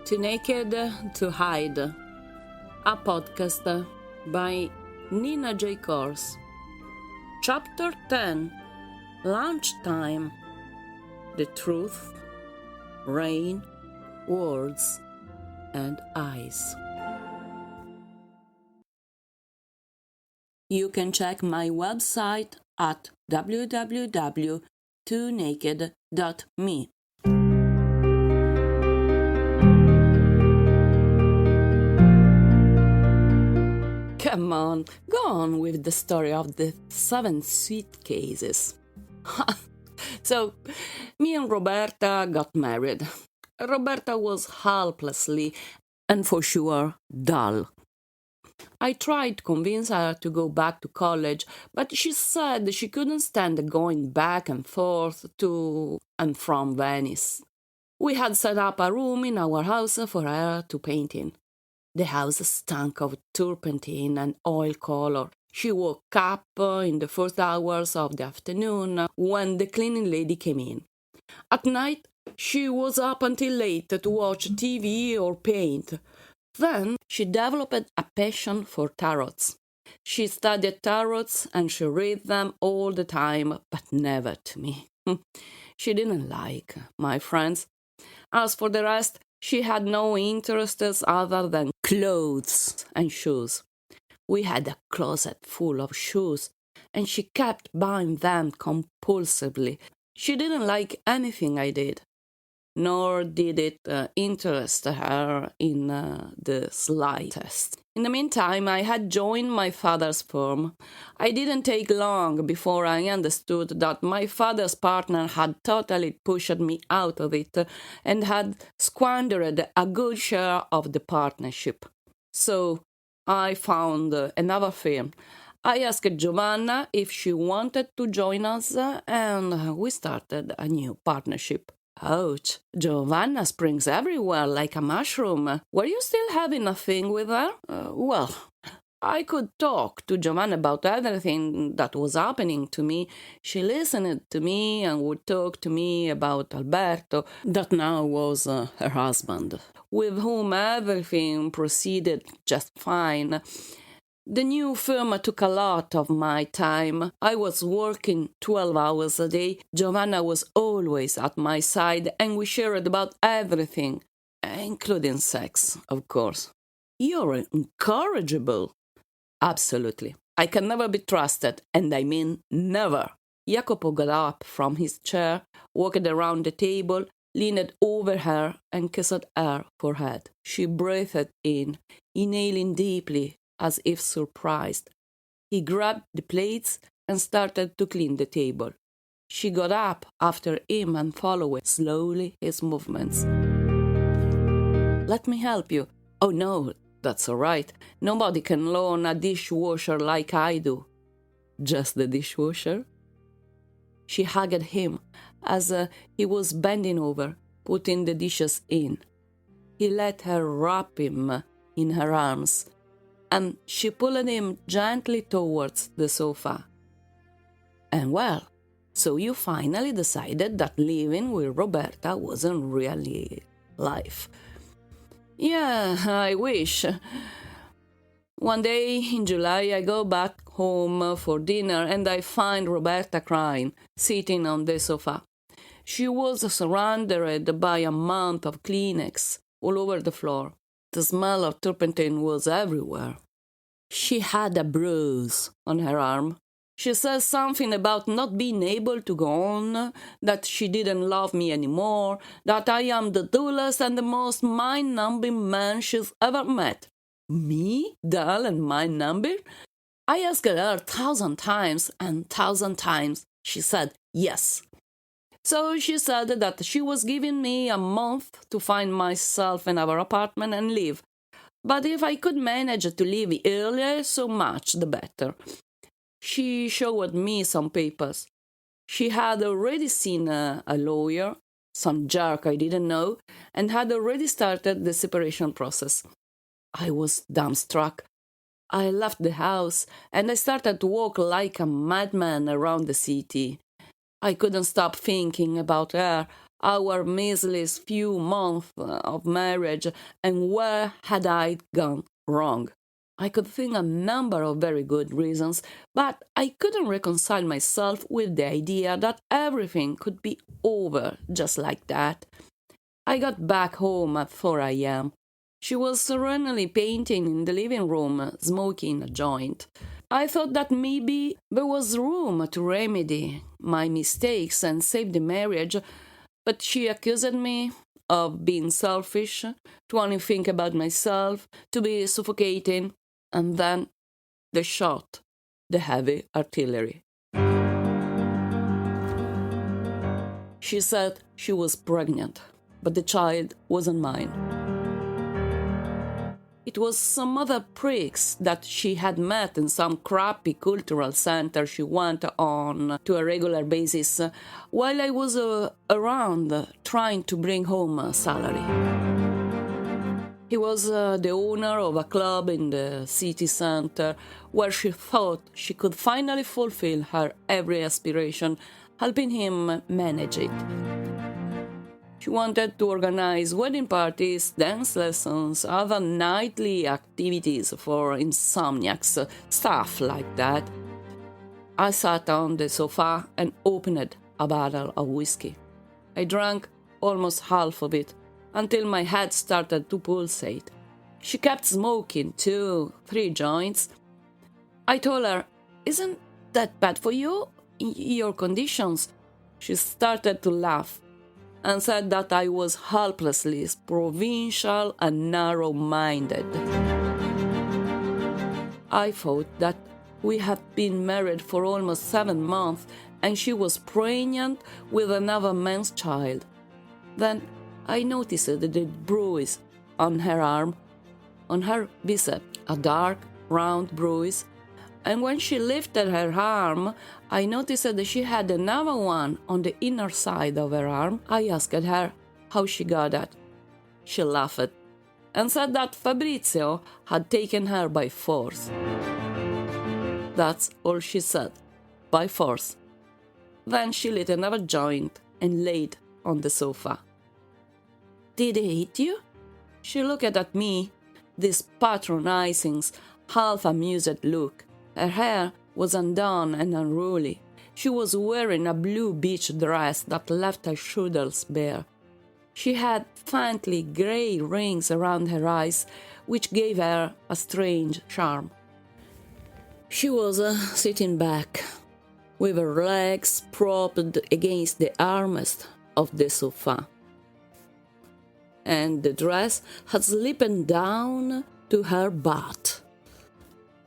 Too Naked to Hide, a podcast by Nina J. Kors. Chapter 10, Lunchtime. The Truth, Rain, Words, and Eyes. You can check my website at www.toonaked.me. Come on, go on with the story of the 7 suitcases. So, me and Roberta got married. Roberta was helplessly and for sure dull. I tried to convince her to go back to college, but she said she couldn't stand going back and forth to and from Venice. We had set up a room in our house for her to paint in. The house stank of turpentine and oil color. She woke up in the first hours of the afternoon when the cleaning lady came in. At night, she was up until late to watch TV or paint. Then she developed a passion for tarots. She studied tarots and she read them all the time, but never to me. She didn't like my friends. As for the rest, she had no interests other than clothes and shoes. We had a closet full of shoes, and she kept buying them compulsively. She didn't like anything I did, nor did it interest her in the slightest. In the meantime, I had joined my father's firm. I didn't take long before I understood that my father's partner had totally pushed me out of it and had squandered a good share of the partnership. So I found another firm. I asked Giovanna if she wanted to join us, and we started a new partnership. Ouch, Giovanna springs everywhere like a mushroom. Were you still having a thing with her? Well, I could talk to Giovanna about everything that was happening to me. She listened to me and would talk to me about Alberto, that now was her husband, with whom everything proceeded just fine. The new firm took a lot of my time. I was working 12 hours a day. Giovanna was always at my side, and we shared about everything, including sex, of course. You're incorrigible. Absolutely. I can never be trusted, and I mean never. Jacopo got up from his chair, walked around the table, leaned over her, and kissed her forehead. She breathed in, inhaling deeply, as if surprised. He grabbed the plates and started to clean the table. She got up after him and followed slowly his movements. Let me help you. Oh no, that's all right. Nobody can learn a dishwasher like I do. Just the dishwasher? She hugged him as he was bending over, putting the dishes in. He let her wrap him in her arms, and she pulled him gently towards the sofa. And well, so you finally decided that living with Roberta wasn't really life. Yeah, I wish. One day in July, I go back home for dinner and I find Roberta crying, sitting on the sofa. She was surrounded by a mound of Kleenex all over the floor. The smell of turpentine was everywhere. She had a bruise on her arm. She says something about not being able to go on, that she didn't love me anymore, that I am the dullest and the most mind-numbing man she's ever met. Me? Dull and mind-numbing? I asked her 1,000 times, and 1,000 times she said yes. So she said that she was giving me a month to find myself another apartment and leave. But if I could manage to leave earlier, so much the better. She showed me some papers. She had already seen a lawyer, some jerk I didn't know, and had already started the separation process. I was dumbstruck. I left the house, and I started to walk like a madman around the city. I couldn't stop thinking about her, our measly few months of marriage, and where had I gone wrong? I could think a number of very good reasons, but I couldn't reconcile myself with the idea that everything could be over just like that. I got back home at 4 a.m. She was serenely painting in the living room, smoking a joint. I thought that maybe there was room to remedy my mistakes and save the marriage, but she accused me of being selfish, to only think about myself, to be suffocating, and then the shot, the heavy artillery. She said she was pregnant, but the child wasn't mine. It was some other pricks that she had met in some crappy cultural center she went on to a regular basis while I was around trying to bring home a salary. He was the owner of a club in the city center where she thought she could finally fulfill her every aspiration, helping him manage it. She wanted to organize wedding parties, dance lessons, other nightly activities for insomniacs, stuff like that. I sat on the sofa and opened a bottle of whiskey. I drank almost half of it until my head started to pulsate. She kept smoking 2-3 joints. I told her, "Isn't that bad for you? Your conditions?" She started to laugh and said that I was helplessly provincial and narrow-minded. I thought that we had been married for almost 7 months and she was pregnant with another man's child. Then I noticed the bruise on her arm, on her bicep, a dark, round bruise, and when she lifted her arm, I noticed that she had another one on the inner side of her arm. I asked her how she got that. She laughed and said that Fabrizio had taken her by force. That's all she said, by force. Then she lit another joint and laid on the sofa. "Did he hit you?" She looked at me, this patronizing, half-amused look. Her hair was undone and unruly. She was wearing a blue beach dress that left her shoulders bare. She had faintly grey rings around her eyes, which gave her a strange charm. She was sitting back, with her legs propped against the armrest of the sofa, and the dress had slipped down to her butt.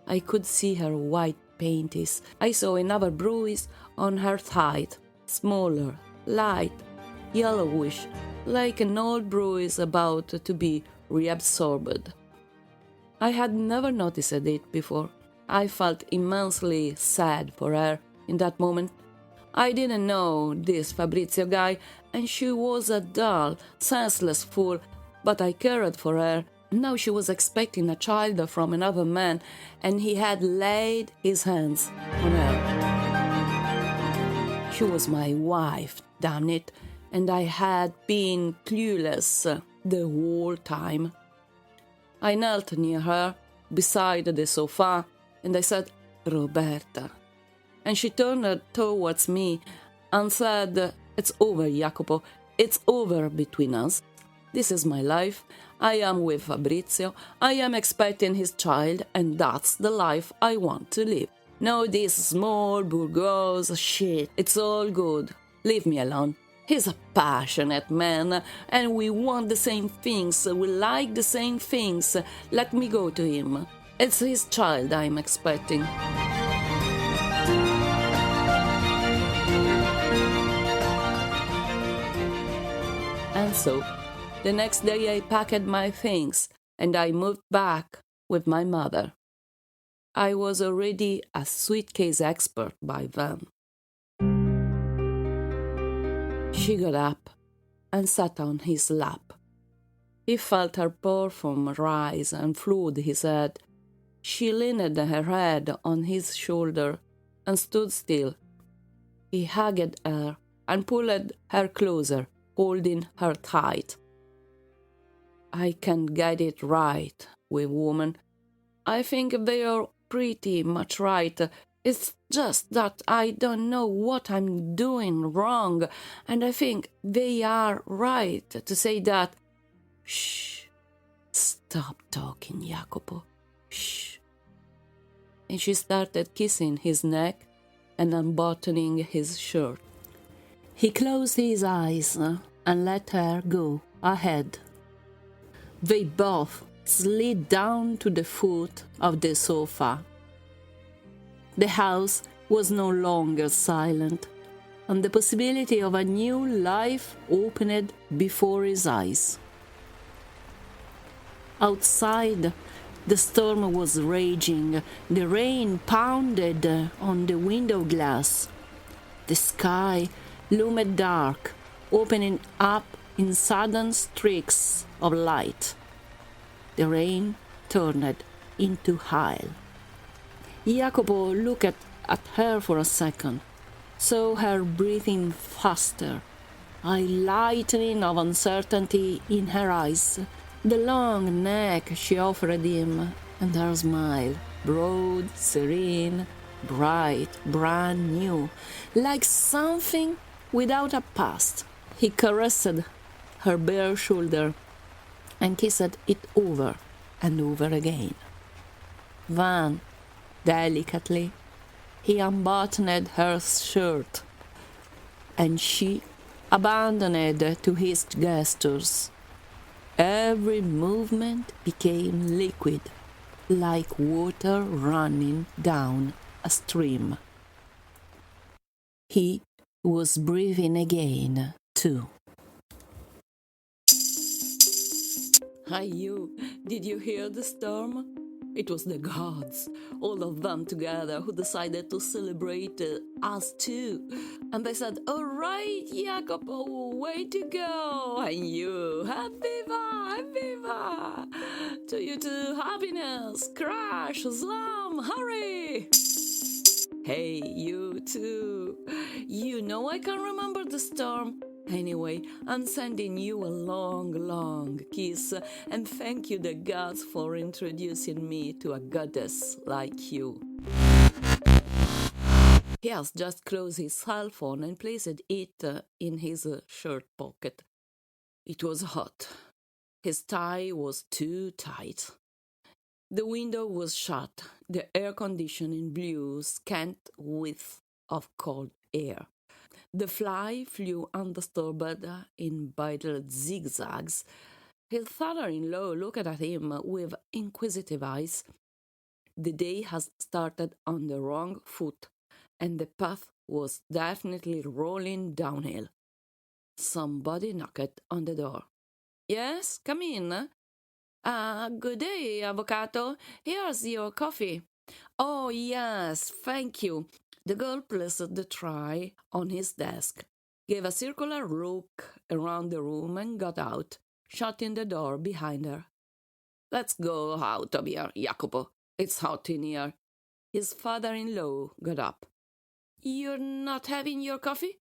I could see her white panties. I saw another bruise on her thigh, smaller, light, yellowish, like an old bruise about to be reabsorbed. I had never noticed it before. I felt immensely sad for her in that moment. I didn't know this Fabrizio guy, and she was a dull, senseless fool, but I cared for her. Now she was expecting a child from another man, and he had laid his hands on her. She was my wife, damn it, and I had been clueless the whole time. I knelt near her, beside the sofa, and I said, "Roberta." And she turned towards me and said, "It's over, Jacopo. It's over between us. This is my life. I am with Fabrizio. I am expecting his child, and that's the life I want to live. No, this small bourgeois shit. It's all good. Leave me alone. He's a passionate man, and we want the same things. We like the same things. Let me go to him. It's his child I'm expecting." And so, the next day I packed my things and I moved back with my mother. I was already a suitcase expert by then. She got up and sat on his lap. He felt her perfume rise and flood his head. She leaned her head on his shoulder and stood still. He hugged her and pulled her closer, holding her tight. "I can't get it right with women. I think they're pretty much right. It's just that I don't know what I'm doing wrong, and I think they are right to say that." "Shh. Stop talking, Jacopo. Shh." And she started kissing his neck and unbuttoning his shirt. He closed his eyes and let her go ahead. They both slid down to the foot of the sofa. The house was no longer silent, and the possibility of a new life opened before his eyes. Outside, the storm was raging. The rain pounded on the window glass. The sky loomed dark, opening up in sudden streaks of light. The rain turned into hail. Jacopo looked at her for a second, saw her breathing faster, a lightening of uncertainty in her eyes, the long neck she offered him, and her smile, broad, serene, bright, brand new, like something without a past. He caressed her bare shoulder and kissed it over and over again. Then, delicately, he unbuttoned her shirt, and she abandoned to his gestures. Every movement became liquid, like water running down a stream. He was breathing again, too. "Hi, you. Did you hear the storm? It was the gods, all of them together, who decided to celebrate us too. And they said, 'All right, Jacopo, way to go. And you, Habiba, Habiba. To you too, happiness, crash, slam, hurry.' Hey, you too. You know I can't remember the storm. Anyway, I'm sending you a long, long kiss, and thank you the gods for introducing me to a goddess like you." He has just closed his cell phone and placed it in his shirt pocket. It was hot. His tie was too tight. The window was shut. The air conditioning blew scant whiff of cold air. The fly flew undisturbed in vital zigzags. His father-in-law looked at him with inquisitive eyes. The day has started on the wrong foot, and the path was definitely rolling downhill. Somebody knocked on the door. "Yes, come in." Good day, avocado. Here's your coffee." "Oh, yes, thank you." The girl placed the tray on his desk, gave a circular look around the room, and got out, shutting the door behind her. "Let's go out of here, Jacopo. It's hot in here." His father-in-law got up. "You're not having your coffee?"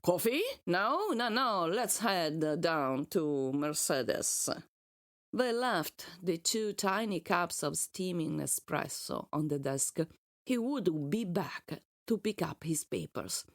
"Coffee? No. Let's head down to Mercedes." They left the 2 tiny cups of steaming espresso on the desk. He would be back to pick up his papers.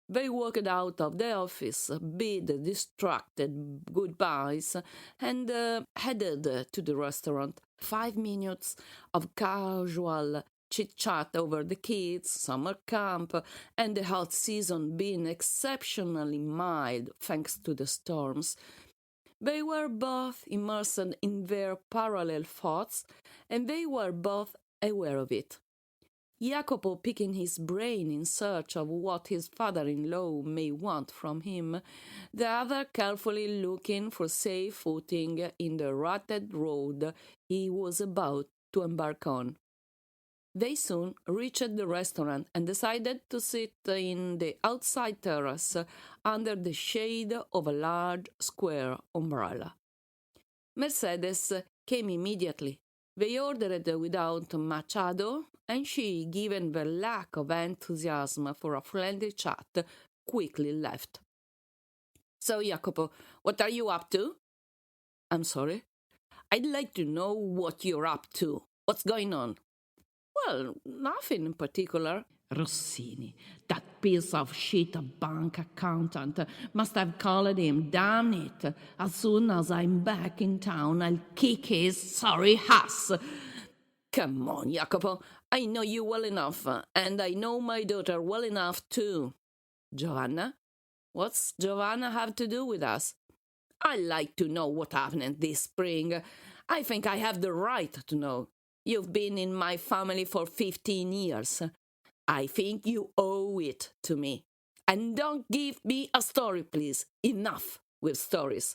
They walked out of the office, bid distracted goodbyes, and headed to the restaurant. 5 minutes of casual chit-chat over the kids, summer camp, and the hot season being exceptionally mild thanks to the storms. They were both immersed in their parallel thoughts, and they were both aware of it. Jacopo picking his brain in search of what his father-in-law may want from him, the other carefully looking for safe footing in the rutted road he was about to embark on. They soon reached the restaurant and decided to sit in the outside terrace under the shade of a large square umbrella. Mercedes came immediately. They ordered without Machado, and she, given the lack of enthusiasm for a friendly chat, quickly left. So, Jacopo, what are you up to? I'm sorry? I'd like to know what you're up to. What's going on? Well, nothing in particular. Rossini, that piece of shit bank accountant, must have called him, damn it. As soon as I'm back in town, I'll kick his sorry ass. Come on, Jacopo. I know you well enough, and I know my daughter well enough too. Giovanna? What's Giovanna have to do with us? I like to know what happened this spring. I think I have the right to know. You've been in my family for 15 years. I think you owe it to me. And don't give me a story, please. Enough with stories.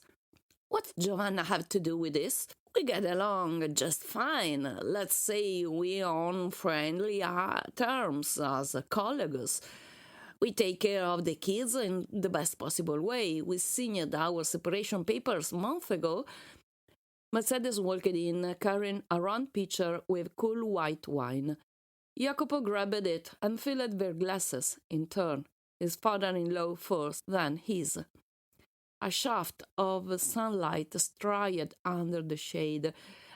What's Giovanna have to do with this? We get along just fine. Let's say we're on friendly terms as colleagues. We take care of the kids in the best possible way. We signed our separation papers months ago. Mercedes walked in, carrying a round pitcher with cool white wine. Jacopo grabbed it and filled their glasses in turn, his father-in-law first, then his. A shaft of sunlight strayed under the shade,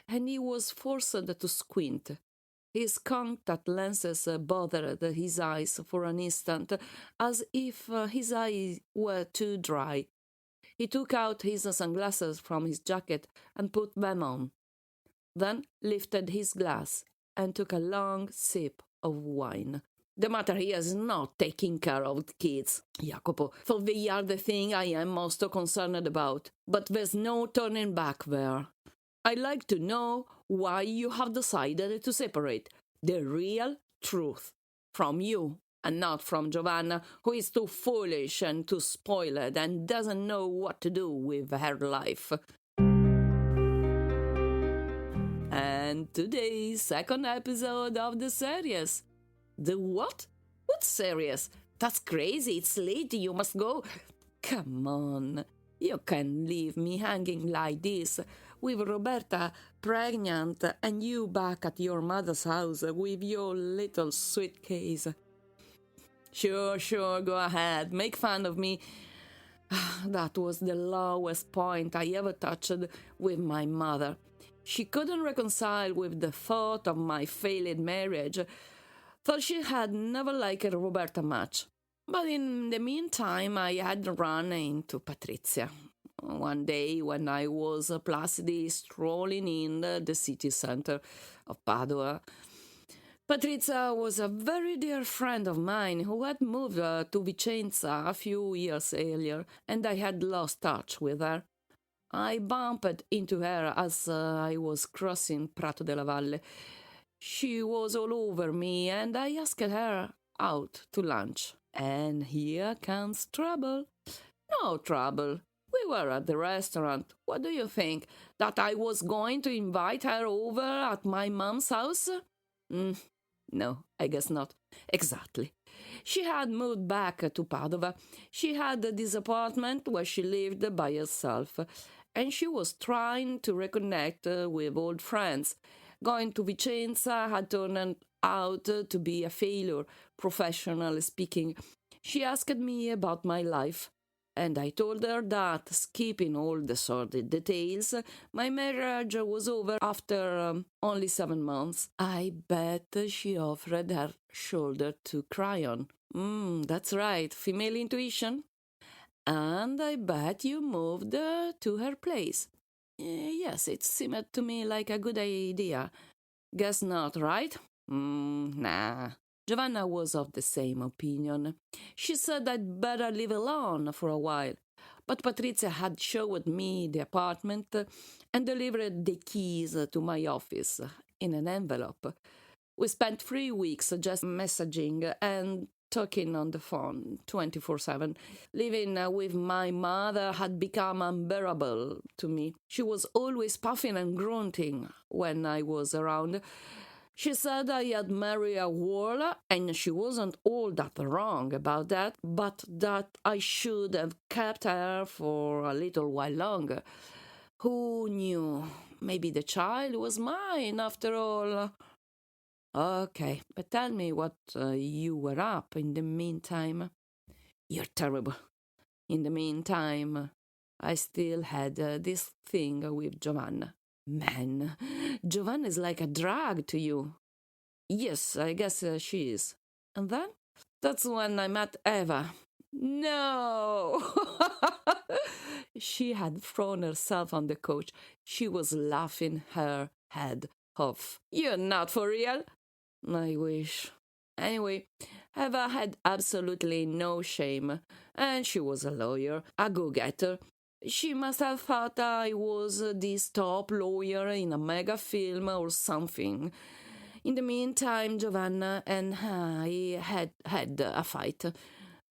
and he was forced to squint. His contact lenses bothered his eyes for an instant, as if his eyes were too dry. He took out his sunglasses from his jacket and put them on, then lifted his glass and took a long sip of wine. The matter here is not taking care of the kids, Jacopo, for they are the thing I am most concerned about. But there's no turning back there. I'd like to know why you have decided to separate the real truth from you and not from Giovanna, who is too foolish and too spoiled and doesn't know what to do with her life. And today's second episode of the series. The what? What series? That's crazy. It's late. You must go. Come on. You can't leave me hanging like this, with Roberta pregnant and you back at your mother's house with your little suitcase. Sure, go ahead. Make fun of me. That was the lowest point I ever touched with my mother. She couldn't reconcile with the thought of my failed marriage, though she had never liked Roberta much. But in the meantime, I had run into Patrizia. One day, when I was placidly strolling in the city center of Padua, Patrizia was a very dear friend of mine who had moved to Vicenza a few years earlier, and I had lost touch with her. I bumped into her as I was crossing Prato della Valle. She was all over me, and I asked her out to lunch. And here comes trouble. No trouble. We were at the restaurant. What do you think? That I was going to invite her over at my mom's house? No, I guess not. Exactly. She had moved back to Padova. She had this apartment where she lived by herself, and she was trying to reconnect with old friends. Going to Vicenza had turned out to be a failure, professionally speaking. She asked me about my life, and I told her that, skipping all the sordid details, my marriage was over after only 7 months. I bet she offered her shoulder to cry on. That's right, female intuition. And I bet you moved to her place. Yes, it seemed to me like a good idea. Guess not, right? Nah. Giovanna was of the same opinion. She said I'd better live alone for a while. But Patrizia had showed me the apartment and delivered the keys to my office in an envelope. We spent 3 weeks just messaging and talking on the phone 24/7. Living with my mother had become unbearable to me. She was always puffing and grunting when I was around. She said I had married a whirler, and she wasn't all that wrong about that, but that I should have kept her for a little while longer. Who knew? Maybe the child was mine after all. Okay, but tell me what you were up in the meantime. You're terrible. In the meantime, I still had this thing with Giovanna. Man, Giovanna is like a drag to you. Yes, I guess she is. And then? That's when I met Eva. No! She had thrown herself on the couch. She was laughing her head off. You're not for real? I wish. Anyway, Eva had absolutely no shame, and she was a lawyer, a go-getter. She must have thought I was this top lawyer in a mega film or something. In the meantime, Giovanna and I had a fight,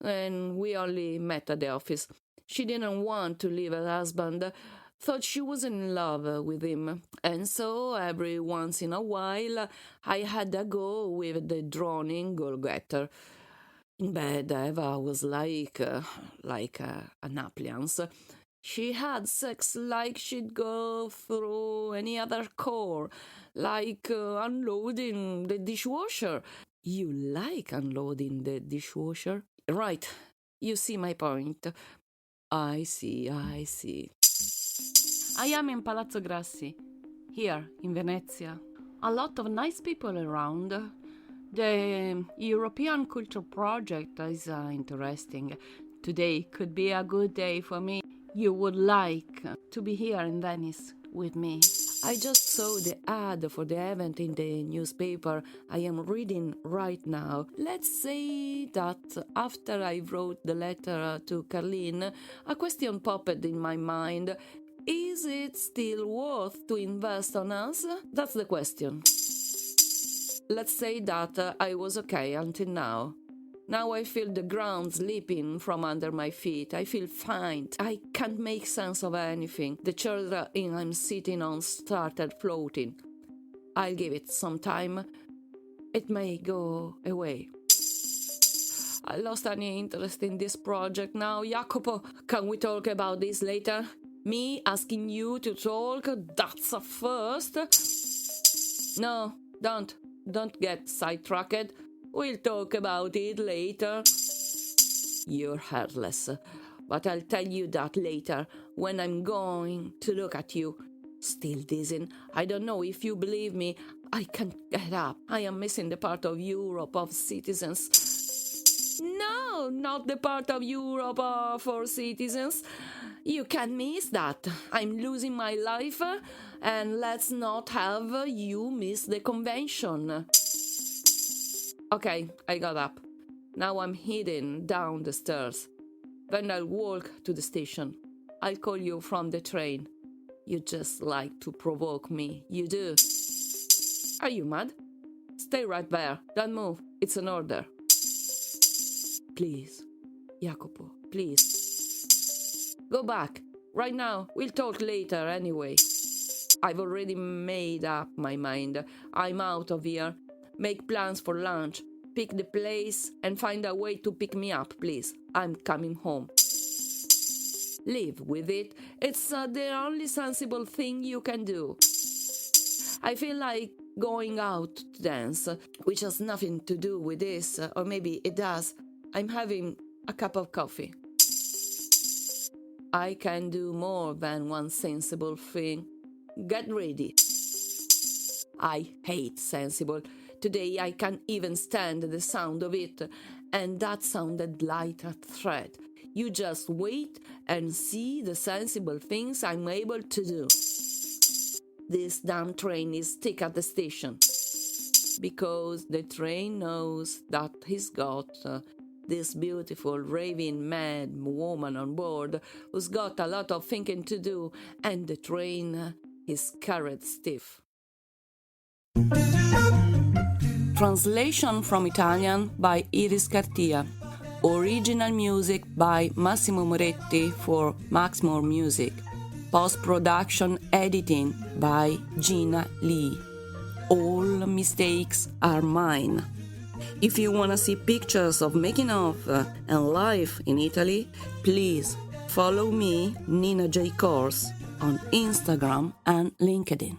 and we only met at the office. She didn't want to leave her husband, thought she was in love with him, and so every once in a while I had a go with the droning go-getter. In bed, Eva was like an appliance. She had sex like she'd go through any other chore, like unloading the dishwasher. You like unloading the dishwasher? Right, you see my point. I see. I am in Palazzo Grassi, here in Venezia. A lot of nice people around. The European Culture Project is interesting. Today could be a good day for me. You would like to be here in Venice with me. I just saw the ad for the event in the newspaper I am reading right now. Let's say that after I wrote the letter to Carlene, a question popped in my mind. Is it still worth to invest on us? That's the question. Let's say that I was okay until now. Now I feel the ground slipping from under my feet. I feel faint. I can't make sense of anything. The chair I'm sitting on started floating. I'll give it some time. It may go away. I lost any interest in this project now. Jacopo, can we talk about this later? Me asking you to talk, that's a first. No, don't get sidetracked. We'll talk about it later. You're heartless, but I'll tell you that later when I'm going to look at you. Still dizzy. I don't know if you believe me. I can't get up. I am missing the part of Europe of citizens. No, not the part of Europe for citizens. You can't miss that. I'm losing my life, and let's not have you miss the convention. Okay, I got up. Now I'm heading down the stairs. Then I'll walk to the station. I'll call you from the train. You just like to provoke me, you do. Are you mad? Stay right there. Don't move. It's an order. Please, Jacopo, please. Go back. Right now. We'll talk later anyway. I've already made up my mind. I'm out of here. Make plans for lunch, pick the place, and find a way to pick me up, please. I'm coming home. Live with it. It's the only sensible thing you can do. I feel like going out to dance, which has nothing to do with this, or maybe it does. I'm having a cup of coffee. I can do more than one sensible thing. Get ready. I hate sensible. Today I can't even stand the sound of it, and that sounded like a threat. You just wait and see the sensible things I'm able to do. This damn train is stuck at the station. Because the train knows that he's got this beautiful, raving, mad woman on board who's got a lot of thinking to do, and the train is carrot stiff. Translation from Italian by Iris Cartia. Original music by Massimo Moretti for Maxmoremusic. Post-production editing by Gina Lee. All mistakes are mine. If you want to see pictures of making of and life in Italy, please follow me, Nina J. Course, on Instagram and LinkedIn.